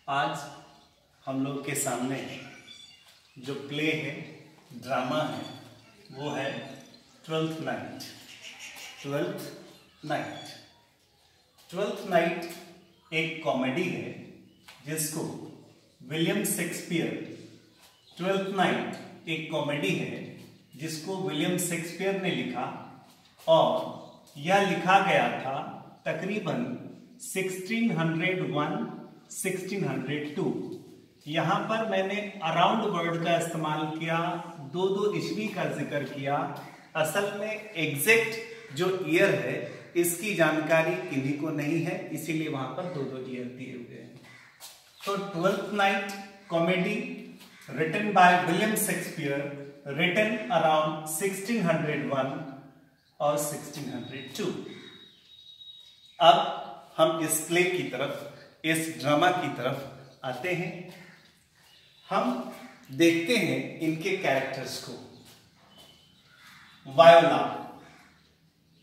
आज हम लोग के सामने जो प्ले है, ड्रामा है, वो है ट्वेल्थ नाइट। ट्वेल्थ नाइट एक कॉमेडी है जिसको विलियम शेक्सपियर ने लिखा और यह लिखा गया था तकरीबन 1601-1602। यहाँ पर मैंने अराउंड वर्ड का इस्तेमाल किया, दो ईस्वी का जिक्र किया। असल में एग्जैक्ट जो ईयर है इसकी जानकारी किन्हीं को नहीं है, इसीलिए वहां पर दो ईयर दिए हुए हैं। तो twelfth night comedy written by William Shakespeare, written around 1601 और 1602। अब हम इस प्ले की तरफ, इस ड्रामा की तरफ आते हैं। हम देखते हैं इनके कैरेक्टर्स को। वायोला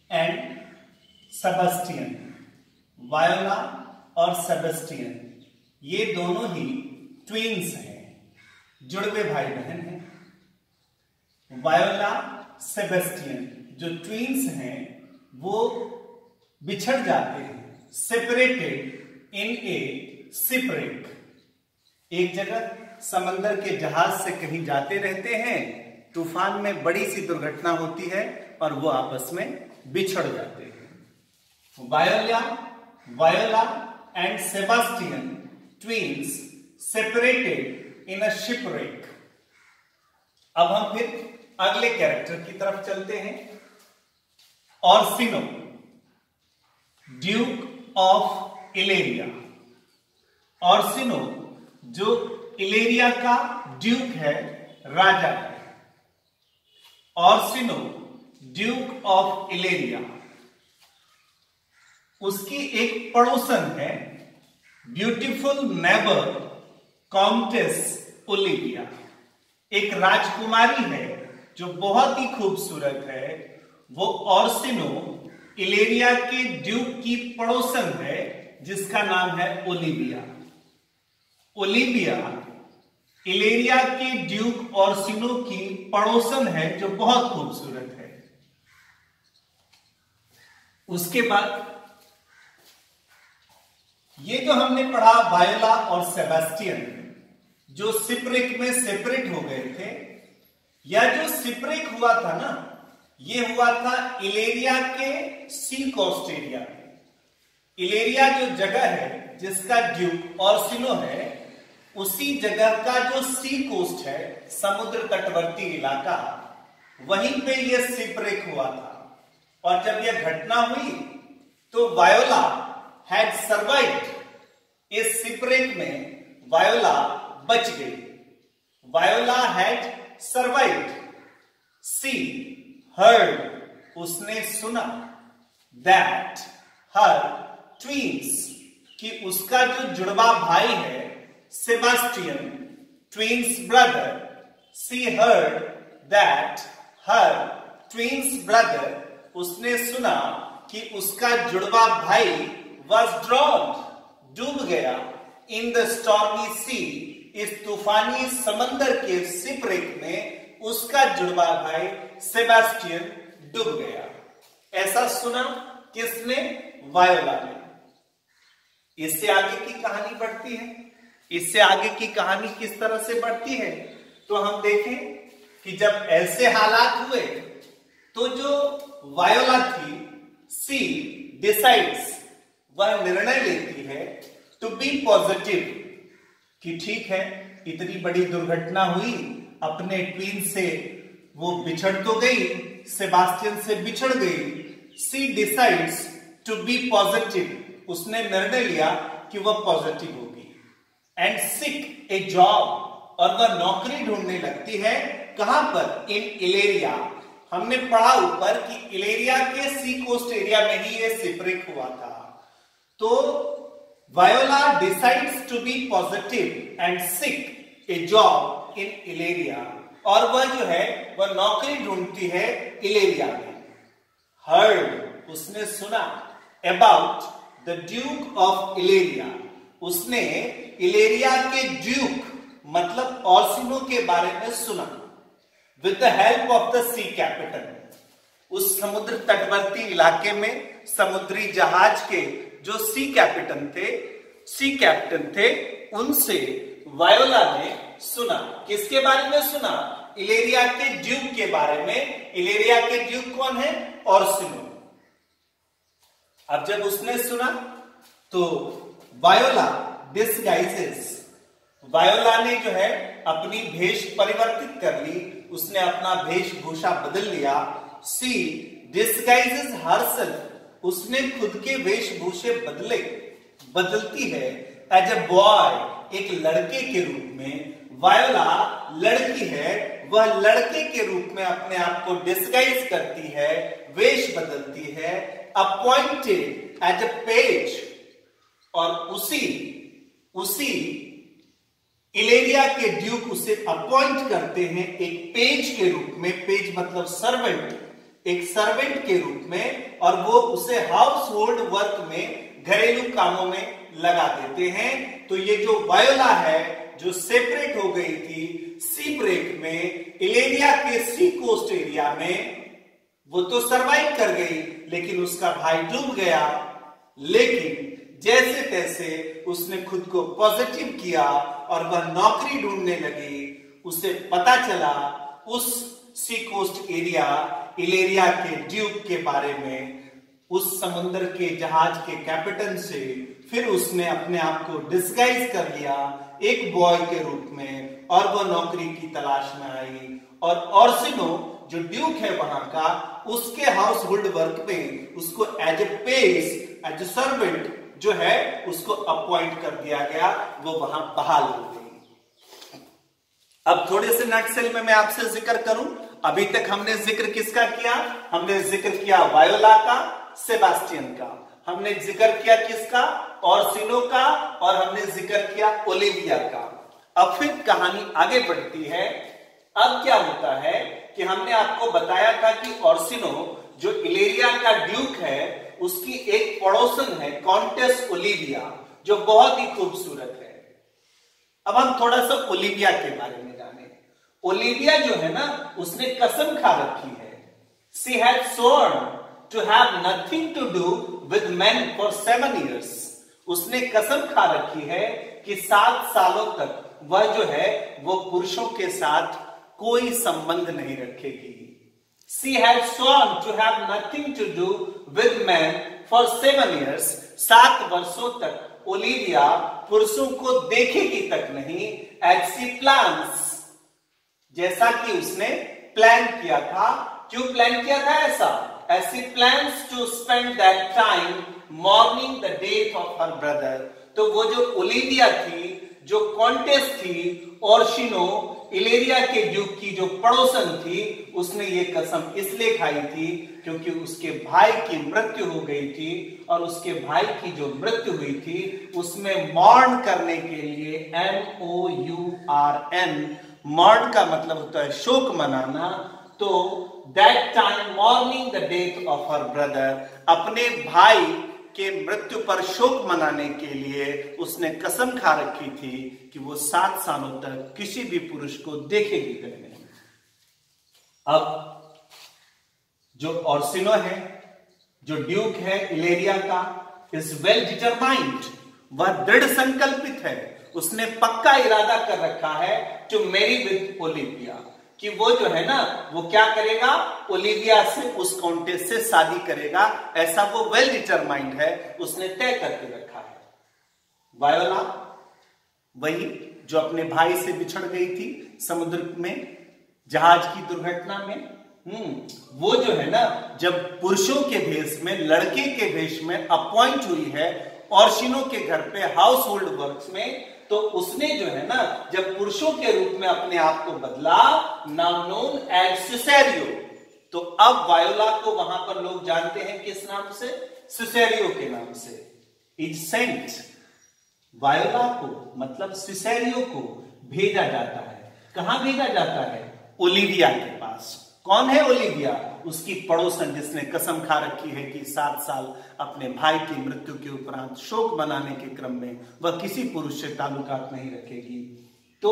एंड सेबेस्टियन, वायोला और सेबेस्टियन ये दोनों ही ट्विन्स हैं, जुड़वे भाई बहन हैं। वायोला सेबेस्टियन जो ट्विन्स हैं वो बिछड़ जाते हैं, सेपरेटेड इन ए शिपरेक। एक जगह समंदर के जहाज से कहीं जाते रहते हैं, तूफान में बड़ी सी दुर्घटना होती है और वो आपस में बिछड़ जाते हैं। Viola and Sebastian twins separated in a shipwreck. अब हम फिर अगले कैरेक्टर की तरफ चलते हैं। Orsino, duke of Illyria. Orsino जो इलेरिया का ड्यूक है, राजा है। ऑर्सिनो ड्यूक ऑफ इलेरिया, उसकी एक पड़ोसन है ब्यूटीफुल नेबर काउंटेस ओलिविया। एक राजकुमारी है जो बहुत ही खूबसूरत है। वो ऑर्सिनो इलेरिया के ड्यूक की पड़ोसन है जिसका नाम है ओलिविया। ओलिविया इलेरिया के ड्यूक ऑर्सिनो की पड़ोसन है जो बहुत खूबसूरत है। उसके बाद ये जो हमने पढ़ा वायोला और सेबेस्टियन जो शिपरेक में सेपरेट हो गए थे, या जो शिपरेक हुआ था ना, ये हुआ था इलेरिया के सी कोस्ट एरिया में। इलेरिया जो जगह है जिसका ड्यूक ऑर्सिनो है, उसी जगह का जो सी कोस्ट है, समुद्र तटवर्ती इलाका, वहीं पे ये शिपरेक हुआ था। और जब यह घटना हुई तो वायोला हैड सर्वाइव्ड। इस शिपरेक में वायोला बच गई। Voila had survived. She heard, उसने सुना, दैट हर ट्विन्स, कि उसका जो जुड़वा भाई है Sebastian, twins brother, she heard that her twins brother, उसने सुना कि उसका जुड़वा भाई was drowned, डूब गया, in the stormy sea, इस तूफानी समंदर के शिपरेक में उसका जुड़वा भाई सेबेस्टियन डूब गया। ऐसा सुना किसने? वायोला ने। इससे आगे की कहानी बढ़ती है। इससे आगे की कहानी किस तरह से बढ़ती है तो हम देखें कि जब ऐसे हालात हुए तो जो वायोला थी, सी डिसाइड्स, वह निर्णय लेती है टू बी पॉजिटिव, कि ठीक है इतनी बड़ी दुर्घटना हुई, अपने ट्विन से वो बिछड़ तो गई, सेबेस्टियन से बिछड़ गई। सी डिसाइड्स टू बी पॉजिटिव, उसने निर्णय लिया कि वह पॉजिटिव होगी। एंड सीक ए जॉब, और वह नौकरी ढूंढने लगती है। कहां पर? इन इलेरिया। हमने पढ़ा ऊपर कि इलेरिया के सी कोस्ट एरिया में ही ये शिपरेक हुआ था। तो Viola decides to be positive and seek a job in Illyria, और वह जो है वह नौकरी ढूंढती है इलेरिया में। हर्ड, उसने सुना, अबाउट द ड्यूक ऑफ इलेरिया, उसने इलेरिया के ड्यूक मतलब ऑर्सिनो के बारे में सुना with the help of the sea captain. उस समुद्र तटवर्ती इलाके में समुद्री जहाज के जो सी कैप्टन थे उनसे वायोला ने सुना। किसके बारे में सुना? इलेरिया के ड्यूक के बारे में। इलेरिया के ड्यूक कौन है? ऑर्सिनो। अब जब उसने सुना तो वायोला डिस्गाइजेस, वायोला ने जो है अपनी भेष परिवर्तित कर ली, उसने अपना वेशभूषा बदल लिया। सी डिस्गाइजेस हरसेल्फ, उसने खुद के वेशभूषे बदलती है एज ए बॉय, एक लड़के के रूप में। वायोला लड़की है, वह लड़के के रूप में अपने आप को डिस्गाइज करती है, वेश बदलती है। अपॉइंटेड एज ए पेज, और उसी इलेरिया के ड्यूक उसे अपॉइंट करते हैं एक पेज के रूप में। पेज मतलब सर्वेंट, एक सर्वेंट के रूप में, और वो उसे हाउस होल्ड वर्क में, घरेलू कामों में लगा देते हैं। तो ये जो वायोला है जो सेपरेट हो गई थी सी ब्रेक में इलेरिया के सी कोस्ट एरिया में, वो तो सरवाइव कर गई, लेकिन उसका भाई डूब गया। लेकिन जैसे तैसे उसने खुद को पॉजिटिव किया और वह नौकरी ढूंढने लगी। उसे पता चला उस सी कोस्ट एरिया इलेरिया के ड्यूक के बारे में, उस समुद्र के जहाज के कैप्टन से। फिर उसने अपने आप को डिस्गाइज कर लिया एक बॉय के रूप में, और वह नौकरी की तलाश में आई। और ऑर्सिनो जो ड्यूक है वहां का, उसके हाउस होल्ड वर्क में उसको as a page, as a servant जो है उसको अपॉइंट कर दिया गया, वो वहां बहाल हो गई। अब थोड़े से नटसेल में मैं आपसे जिक्र करूं। अभी तक हमने जिक्र किसका किया? हमने जिक्र किया वायोला का, सेबास्टियन का। हमने जिक्र किया किसका? ऑर्सिनो का। और हमने जिक्र किया ओलिविया का। अब फिर कहानी आगे बढ़ती है। अब क्या होता है कि हमने आपको बताया था कि ऑर्सिनो जो इलेरिया का ड्यूक है, उसकी एक पड़ोसन है कॉन्टेस ओलिविया, जो बहुत ही खूबसूरत है। अब हम थोड़ा सा ओलिविया के बारे में जाने। ओलिविया जो है ना, उसने कसम खा रखी है। She had sworn to have nothing to do with men for 7 years। उसने कसम खा रखी है कि 7 सालों तक वह जो है वो पुरुषों के साथ कोई संबंध नहीं रखेगी। She had sworn to have nothing to do with men for 7 years। 7 वर्षों तक ओलिविया पुरुषों को देखेगी तक नहीं। As she plans, जैसा कि उसने प्लान किया था। क्यों प्लान किया था ऐसा? As she plans to spend that time mourning the death of her brother। तो वो जो ओलिविया थी, जो कॉन्टेस थी, ऑर्सिनो इलेरिया के ड्यूक की जो पड़ोसन थी, उसने ये कसम इसलिए खाई थी क्योंकि उसके भाई की मृत्यु हो गई थी। और उसके भाई की जो मृत्यु हुई थी उसमें मॉर्न करने के लिए, MOURN, मॉर्न का मतलब होता है शोक मनाना। तो that time morning the death of her brother, अपने भाई के मृत्यु पर शोक मनाने के लिए उसने कसम खा रखी थी कि वो 7 सालों तक किसी भी पुरुष को देखेगी नहीं। अब जो ऑर्सिनो है, जो ड्यूक है इलेरिया का, इज वेल डिटरमाइंड, वह दृढ़ संकल्पित है। उसने पक्का इरादा कर रखा है टू मैरी विद ओलिविया, कि वो जो है ना वो क्या करेगा? ओलिविया से, उस कॉन्टेस से शादी करेगा। ऐसा वो वेल डिटरमाइंड है, उसने तय करके रखा है। वायोला वही जो अपने भाई से बिछड़ गई थी समुद्र में जहाज की दुर्घटना में। वो जो है ना, जब पुरुषों के भेष में, लड़के के भेष में अपॉइंट हुई है ऑर्सिनो के घर पे हाउस होल्ड वर्क्स में, तो उसने जो है ना जब पुरुषों के रूप में अपने आप को बदला, नाउ नोन एज सिसेरियो। तो अब वायोला को वहां पर लोग जानते हैं किस नाम से? सिसेरियो के नाम से। इज सेंट, वायोला को मतलब सिसेरियो को भेजा जाता है। कहां भेजा जाता है? ओलिविया के पास। कौन है ओलिविया? उसकी पड़ोसन जिसने कसम खा रखी है कि 7 साल अपने भाई की मृत्यु के उपरांत शोक मनाने के क्रम में वह किसी पुरुष से ताल्लुकात नहीं रखेगी। तो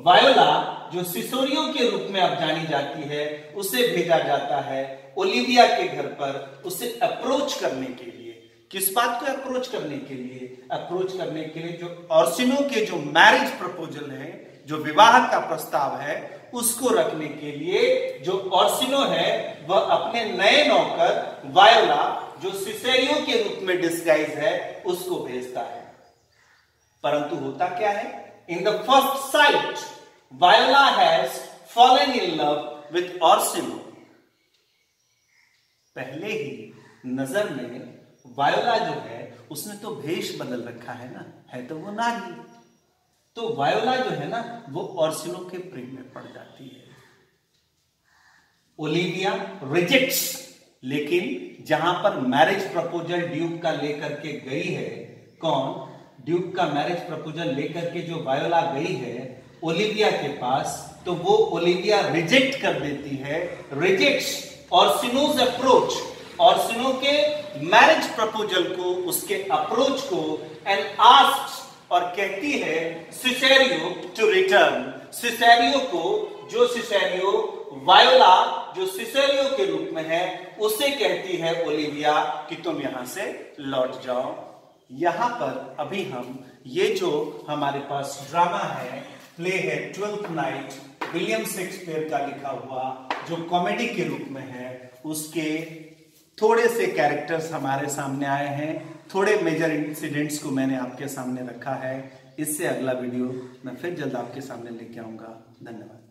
वायोला जो सिसोरियो के रूप में अब जानी जाती है, उसे भेजा जाता है ओलिविया के घर पर उसे अप्रोच करने के लिए। किस बात को अप्रोच करने के लिए? अप्रोच करने के लिए जो ऑर्सिनो के जो मैरिज प्रपोजल है, जो विवाह का प्रस्ताव है, उसको रखने के लिए जो ऑर्सिनो है वह अपने नए नौकर वायोला जो सिसेरियो के रूप में डिस्गाइज है उसको भेजता है। परंतु होता क्या है? In the first sight voila has fallen in love with Orsino. पहले ही नजर में वायोला जो है उसने तो भेष बदल रखा है ना, है तो वो नारी। तो वायोला जो है ना वो ऑर्सिनो के प्रेम में पड़ जाती है। ओलिविया रिजेक्ट्स, लेकिन जहां पर मैरिज प्रपोजल ड्यूक का लेकर के गई है, कौन? ड्यूक का मैरिज प्रपोजल लेकर के जो वायोला गई है ओलिविया के पास, तो वो ओलिविया रिजेक्ट कर देती है, रिजेक्ट्स ऑर्सिनोज अप्रोच, ऑर्सिनो के मैरिज प्रपोजल को, उसके अप्रोच को, एंड आस्क्स, और कहती है सिसेरियो टू रिटर्न, सिसेरियो को, जो सिसेरियो वायोला जो सिसेरियो के रूप में है उसे कहती है ओलिविया कि तुम यहां से लौट जाओ। यहां पर अभी हम ये जो हमारे पास ड्रामा है, प्ले है ट्वेल्थ नाइट, विलियम शेक्सपियर का लिखा हुआ, जो कॉमेडी के रूप में है, उसके थोड़े से कैरेक्टर्स हमारे सामने आए हैं, थोड़े मेजर इंसिडेंट्स को मैंने आपके सामने रखा है। इससे अगला वीडियो मैं फिर जल्द आपके सामने लेके आऊंगा। धन्यवाद।